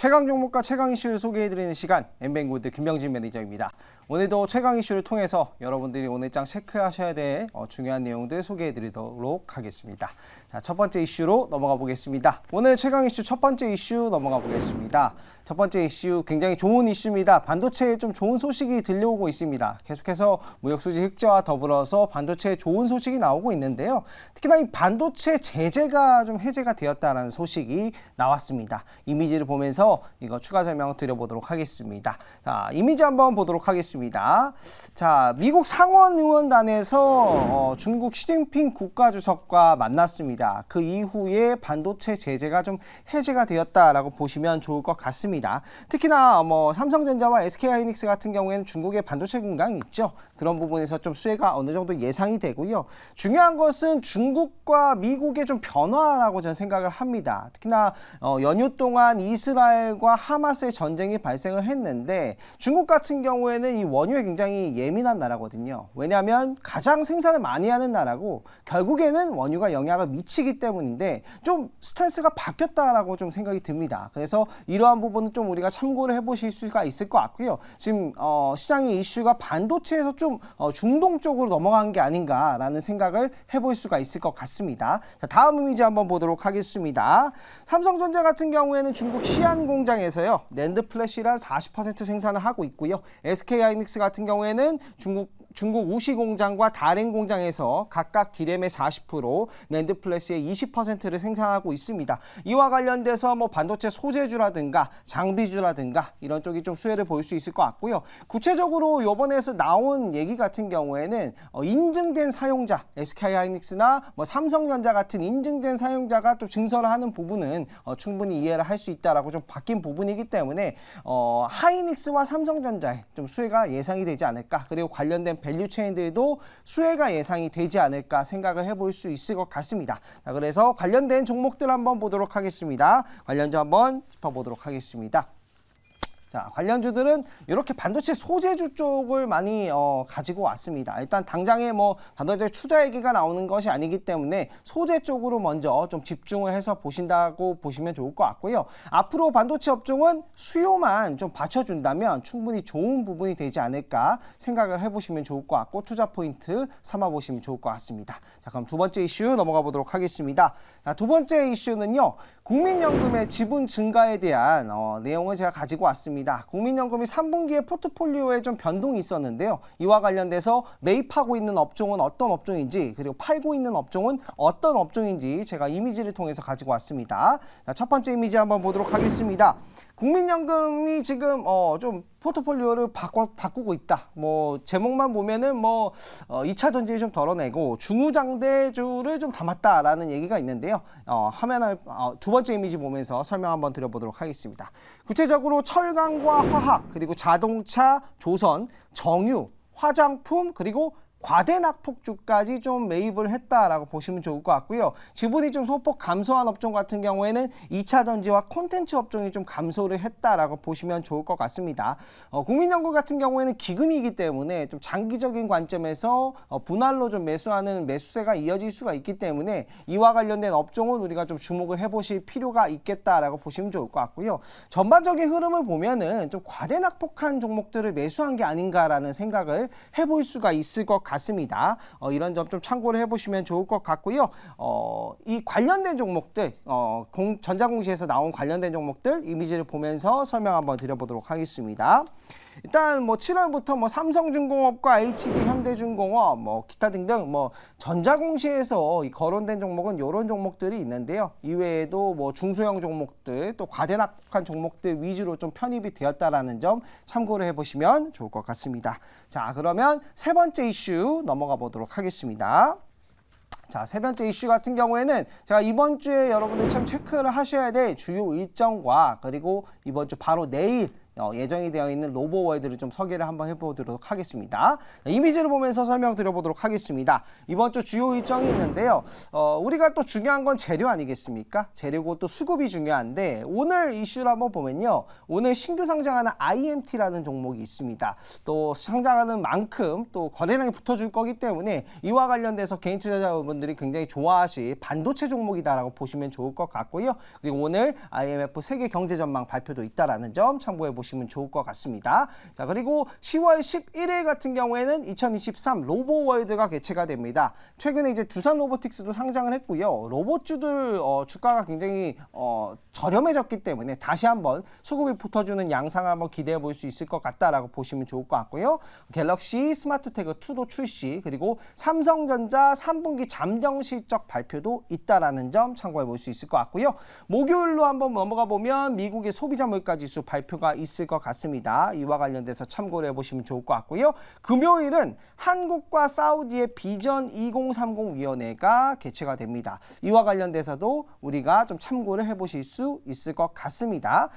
최강 종목과 최강 이슈를 소개해드리는 시간, 엠뱅고드 김병진 매니저입니다. 오늘도 최강 이슈를 통해서 여러분들이 오늘장 체크하셔야 될 중요한 내용들 소개해드리도록 하겠습니다. 자, 첫 번째 이슈로 넘어가 보겠습니다. 오늘 최강 이슈 첫 번째 이슈 넘어가 보겠습니다. 첫 번째 이슈 굉장히 좋은 이슈입니다. 반도체에 좀 좋은 소식이 들려오고 있습니다. 계속해서 무역수지 흑자와 더불어서 반도체에 좋은 소식이 나오고 있는데요. 특히나 이 반도체 제재가 좀 해제가 되었다는 소식이 나왔습니다. 이미지를 보면서 이거 추가 설명 드려보도록 하겠습니다. 자, 이미지 한번 보도록 하겠습니다. 자, 미국 상원의원단에서 중국 시진핑 국가주석과 만났습니다. 그 이후에 반도체 제재가 좀 해제가 되었다라고 보시면 좋을 것 같습니다. 특히나 삼성전자와 SK하이닉스 같은 경우에는 중국의 반도체 공장이 있죠. 그런 부분에서 좀 수혜가 어느 정도 예상이 되고요. 중요한 것은 중국과 미국의 좀 변화라고 저는 생각을 합니다. 특히나 연휴 동안 이스라엘과 하마스의 전쟁이 발생을 했는데 중국 같은 경우에는 이 원유에 굉장히 예민한 나라거든요. 왜냐하면 가장 생산을 많이 하는 나라고 결국에는 원유가 영향을 미치기 때문인데 좀 스탠스가 바뀌었다라고 좀 생각이 듭니다. 그래서 이러한 부분은 좀 우리가 참고를 해보실 수가 있을 것 같고요. 지금 시장의 이슈가 반도체에서 좀 중동 쪽으로 넘어간 게 아닌가라는 생각을 해볼 수가 있을 것 같습니다. 자, 다음 이미지 한번 보도록 하겠습니다. 삼성전자 같은 경우에는 중국 시안 공장에서요 낸드 플래시란 40% 생산을 하고 있고요. SK하이닉스 같은 경우에는 중국 우시 공장과 다롄 공장에서 각각 디램의 40%, 낸드 플래시의 20%를 생산하고 있습니다. 이와 관련돼서 반도체 소재주라든가 장비주라든가 이런 쪽이 좀 수혜를 볼 수 있을 것 같고요. 구체적으로 이번에서 나온 얘기 같은 경우에는 인증된 사용자, SK하이닉스나 삼성전자 같은 인증된 사용자가 또 증설을 하는 부분은 충분히 이해를 할 수 있다라고 좀 바뀐 부분이기 때문에 하이닉스와 삼성전자에 좀 수혜가 예상이 되지 않을까. 그리고 관련된 밸류 체인들도 수혜가 예상이 되지 않을까 생각을 해볼 수 있을 것 같습니다. 자, 그래서 관련된 종목들 한번 보도록 하겠습니다. 관련주 한번 짚어보도록 하겠습니다. 자, 관련주들은 이렇게 반도체 소재주 쪽을 많이 가지고 왔습니다. 일단 당장에 반도체 투자 얘기가 나오는 것이 아니기 때문에 소재 쪽으로 먼저 좀 집중을 해서 보신다고 보시면 좋을 것 같고요. 앞으로 반도체 업종은 수요만 좀 받쳐준다면 충분히 좋은 부분이 되지 않을까 생각을 해보시면 좋을 것 같고 투자 포인트 삼아보시면 좋을 것 같습니다. 자, 그럼 두 번째 이슈 넘어가 보도록 하겠습니다. 자, 두 번째 이슈는요. 국민연금의 지분 증가에 대한 내용을 제가 가지고 왔습니다. 국민연금이 3분기에 포트폴리오에 좀 변동이 있었는데요. 이와 관련돼서 매입하고 있는 업종은 어떤 업종인지 그리고 팔고 있는 업종은 어떤 업종인지 제가 이미지를 통해서 가지고 왔습니다. 자, 첫 번째 이미지 한번 보도록 하겠습니다. 국민연금이 지금 좀 포트폴리오를 바꾸고 있다. 제목만 보면은 2차 전지를 좀 덜어내고 중우장대주를 좀 담았다라는 얘기가 있는데요. 화면을 두 번째 이미지 보면서 설명 한번 드려보도록 하겠습니다. 구체적으로 철강과 화학, 그리고 자동차, 조선, 정유, 화장품, 그리고 과대낙폭주까지 좀 매입을 했다라고 보시면 좋을 것 같고요. 지분이 좀 소폭 감소한 업종 같은 경우에는 2차 전지와 콘텐츠 업종이 좀 감소를 했다라고 보시면 좋을 것 같습니다. 국민연금 같은 경우에는 기금이기 때문에 좀 장기적인 관점에서 분할로 좀 매수하는 매수세가 이어질 수가 있기 때문에 이와 관련된 업종은 우리가 좀 주목을 해보실 필요가 있겠다라고 보시면 좋을 것 같고요. 전반적인 흐름을 보면은 좀 과대낙폭한 종목들을 매수한 게 아닌가라는 생각을 해볼 수가 있을 것 같습니다. 이런 점 좀 참고를 해보시면 좋을 것 같고요. 이 관련된 종목들, 전자공시에서 나온 관련된 종목들 이미지를 보면서 설명 한번 드려보도록 하겠습니다. 일단 7월부터 삼성중공업과 HD 현대중공업 기타 등등 전자공시에서 거론된 종목은 이런 종목들이 있는데요. 이외에도 중소형 종목들 또 과대낙폭한 종목들 위주로 좀 편입이 되었다라는 점 참고를 해보시면 좋을 것 같습니다. 자, 그러면 세 번째 이슈 넘어가 보도록 하겠습니다. 자, 세 번째 이슈 같은 경우에는 제가 이번 주에 여러분들 참 체크를 하셔야 될 주요 일정과 그리고 이번 주 바로 내일 예정이 되어 있는 로보월드를 좀 소개를 한번 해보도록 하겠습니다. 이미지를 보면서 설명드려보도록 하겠습니다. 이번 주 주요 일정이 있는데요. 우리가 또 중요한 건 재료 아니겠습니까? 재료고 또 수급이 중요한데 오늘 이슈를 한번 보면요. 오늘 신규 상장하는 IMT라는 종목이 있습니다. 또 상장하는 만큼 또 거래량이 붙어줄 거기 때문에 이와 관련돼서 개인 투자자분들이 굉장히 좋아하실 반도체 종목이다라고 보시면 좋을 것 같고요. 그리고 오늘 IMF 세계 경제 전망 발표도 있다라는 점 참고해 보시면 좋을 것 같습니다. 자, 그리고 10월 11일 같은 경우에는 2023 로보월드가 개최가 됩니다. 최근에 이제 두산 로보틱스도 상장을 했고요. 로봇주들 주가가 굉장히 저렴해졌기 때문에 다시 한번 수급이 붙어주는 양상을 한번 기대해 볼 수 있을 것 같다라고 보시면 좋을 것 같고요. 갤럭시 스마트태그 2도 출시, 그리고 삼성전자 3분기 잠정 실적 발표도 있다라는 점 참고해 볼 수 있을 것 같고요. 목요일로 한번 넘어가 보면 미국의 소비자 물가 지수 발표가 있을 것 같습니다. 이와 관련돼서 참고를 해보시면 좋을 것 같고요. 금요일은 한국과 사우디의 비전 2030 위원회가 개최가 됩니다. 이와 관련돼서도 우리가 좀 참고를 해보실 수 있을 것 같습니다.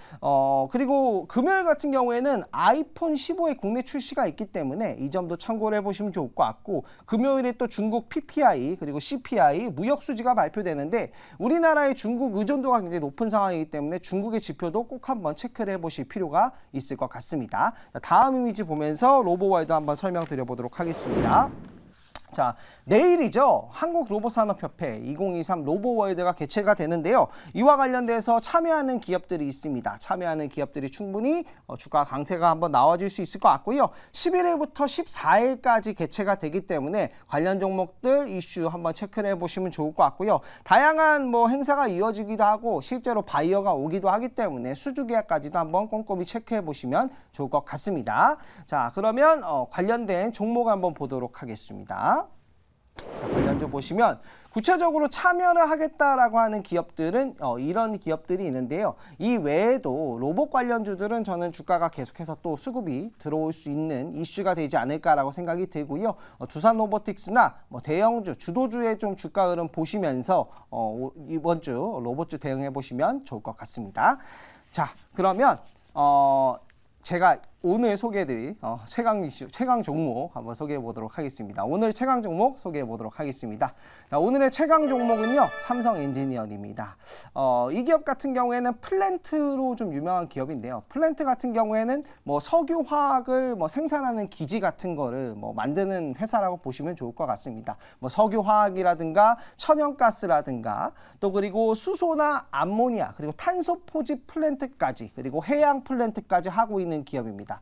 그리고 금요일 같은 경우에는 아이폰 15의 국내 출시가 있기 때문에 이 점도 참고를 해보시면 좋을 것 같고, 금요일에 또 중국 PPI 그리고 CPI 무역 수지가 발표되는데 우리나라의 중국 의존도가 굉장히 높은 상황이기 때문에 중국의 지표도 꼭 한번 체크를 해보실 필요가 있을 것 같습니다. 다음 이미지 보면서 로보월드 한번 설명드려보도록 하겠습니다. 자, 내일이죠. 한국로봇산업협회 2023 로보월드가 개최가 되는데요. 이와 관련돼서 참여하는 기업들이 있습니다. 참여하는 기업들이 충분히 주가 강세가 한번 나와줄 수 있을 것 같고요. 11일부터 14일까지 개최가 되기 때문에 관련 종목들 이슈 한번 체크를 해보시면 좋을 것 같고요. 다양한 행사가 이어지기도 하고 실제로 바이어가 오기도 하기 때문에 수주 계약까지도 한번 꼼꼼히 체크해 보시면 좋을 것 같습니다. 자, 그러면 관련된 종목 한번 보도록 하겠습니다. 자, 관련주 보시면 구체적으로 참여를 하겠다라고 하는 기업들은 이런 기업들이 있는데요. 이 외에도 로봇 관련주들은 저는 주가가 계속해서 또 수급이 들어올 수 있는 이슈가 되지 않을까라고 생각이 들고요. 두산 로보틱스나 대형주, 주도주의 좀 주가 흐름 보시면서 이번 주 로봇주 대응해 보시면 좋을 것 같습니다. 자, 그러면 제가 오늘 소개해드릴 최강 종목 한번 소개해 보도록 하겠습니다. 오늘 최강 종목 소개해 보도록 하겠습니다. 자, 오늘의 최강 종목은요, 삼성 엔지니어링입니다. 이 기업 같은 경우에는 플랜트로 좀 유명한 기업인데요. 플랜트 같은 경우에는 석유화학을 생산하는 기지 같은 거를 만드는 회사라고 보시면 좋을 것 같습니다. 석유화학이라든가 천연가스라든가 또 그리고 수소나 암모니아 그리고 탄소 포집 플랜트까지 그리고 해양 플랜트까지 하고 있는 기업입니다.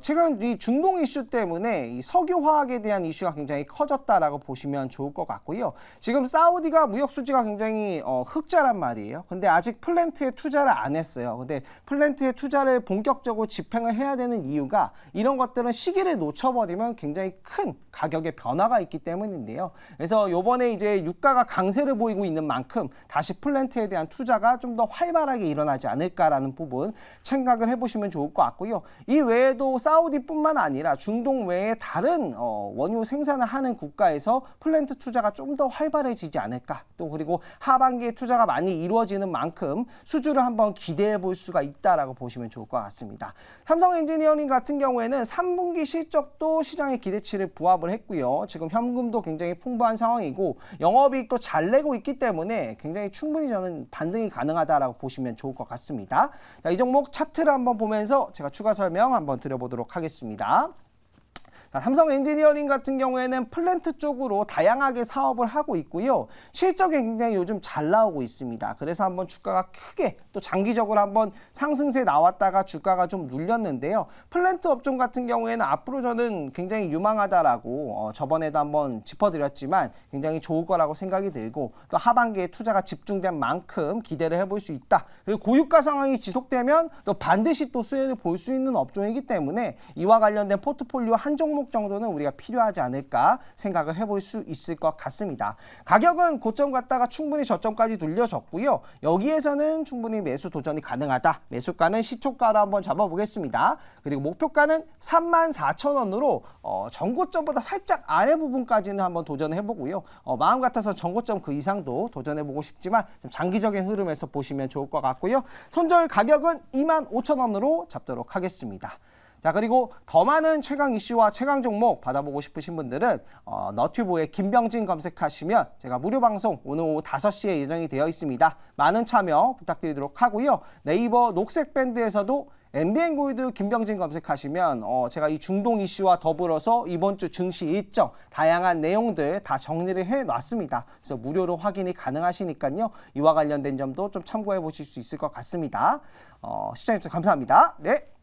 최근 이 중동 이슈 때문에 이 석유화학에 대한 이슈가 굉장히 커졌다라고 보시면 좋을 것 같고요. 지금 사우디가 무역 수지가 굉장히 흑자란 말이에요. 근데 아직 플랜트에 투자를 안 했어요. 근데 플랜트에 투자를 본격적으로 집행을 해야 되는 이유가 이런 것들은 시기를 놓쳐버리면 굉장히 큰 가격의 변화가 있기 때문인데요. 그래서 요번에 이제 유가가 강세를 보이고 있는 만큼 다시 플랜트에 대한 투자가 좀 더 활발하게 일어나지 않을까라는 부분 생각을 해보시면 좋을 것 같고요. 이 외에도 사우디뿐만 아니라 중동 외에 다른 원유 생산을 하는 국가에서 플랜트 투자가 좀 더 활발해지지 않을까. 또 그리고 하반기에 투자가 많이 이루어지는 만큼 수주를 한번 기대해 볼 수가 있다라고 보시면 좋을 것 같습니다. 삼성 엔지니어링 같은 경우에는 3분기 실적도 시장의 기대치를 부합을 했고요. 지금 현금도 굉장히 풍부한 상황이고 영업이익도 잘 내고 있기 때문에 굉장히 충분히 저는 반등이 가능하다라고 보시면 좋을 것 같습니다. 자, 이 종목 차트를 한번 보면서 제가 추가 설명 한번 드려보도록 하겠습니다. 삼성 엔지니어링 같은 경우에는 플랜트 쪽으로 다양하게 사업을 하고 있고요. 실적이 굉장히 요즘 잘 나오고 있습니다. 그래서 한번 주가가 크게 또 장기적으로 한번 상승세 나왔다가 주가가 좀 눌렸는데요. 플랜트 업종 같은 경우에는 앞으로 저는 굉장히 유망하다라고 저번에도 한번 짚어드렸지만 굉장히 좋을 거라고 생각이 들고 또 하반기에 투자가 집중된 만큼 기대를 해볼 수 있다. 그리고 고유가 상황이 지속되면 또 반드시 또 수혜를 볼 수 있는 업종이기 때문에 이와 관련된 포트폴리오 한 종목 종목 정도는 우리가 필요하지 않을까 생각을 해볼 수 있을 것 같습니다. 가격은 고점 갔다가 충분히 저점까지 눌려졌고요. 여기에서는 충분히 매수 도전이 가능하다. 매수가는 시초가로 한번 잡아보겠습니다. 그리고 목표가는 34,000원으로 전고점보다 살짝 아래 부분까지는 한번 도전해보고요. 마음 같아서 전고점 그 이상도 도전해보고 싶지만 좀 장기적인 흐름에서 보시면 좋을 것 같고요. 손절 가격은 25,000원으로 잡도록 하겠습니다. 자, 그리고 더 많은 최강 이슈와 최강 종목 받아보고 싶으신 분들은 너튜브에 김병진 검색하시면 제가 무료 방송 오늘 오후 5시에 예정이 되어 있습니다. 많은 참여 부탁드리도록 하고요. 네이버 녹색 밴드에서도 MBN 골드 김병진 검색하시면 제가 이 중동 이슈와 더불어서 이번 주 증시 일정 다양한 내용들 다 정리를 해놨습니다. 그래서 무료로 확인이 가능하시니까요. 이와 관련된 점도 좀 참고해 보실 수 있을 것 같습니다. 시청해주셔서 감사합니다. 네.